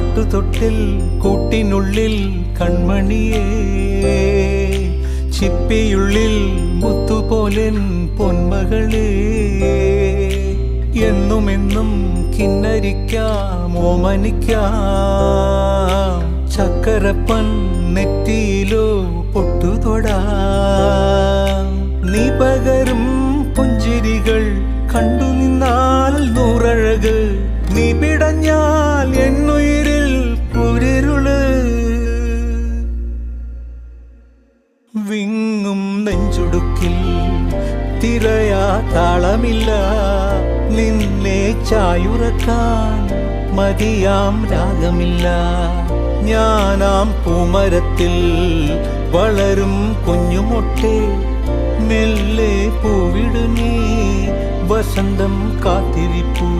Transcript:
കട്ടുതൊട്ടിൽ കൂട്ടിനുള്ളിൽ കൺമണിയേ, ചിപ്പിയുള്ളിൽ മുത്തുപോലെൻ പൊന്മകളേ. എന്നുമെന്നും കിന്നരിക്കാം ഓമനിക്കാം, ചക്കരപ്പൻ നെറ്റിയിലോ പൊട്ടുതൊടാം. നീ പകരും പുഞ്ചിരികൾ കണ്ടു നിന്നാൽ നൂറഴക്, നീ പിടഞ്ഞാൽ എന്നുയിരിൽ കുരിരുള്. വിങ്ങും നെഞ്ചുടുക്കിൽ തിരയാ താളമില്ല, നിന്നെ ചായുറക്കാൻ മതിയാം രാഗമില്ല. ഞാനാം പൂമരത്തിൽ വളരും കുഞ്ഞുമൊട്ടെ, മെല്ലെ പൂവിടു നീ വസന്തം കാത്തിരിപ്പൂ.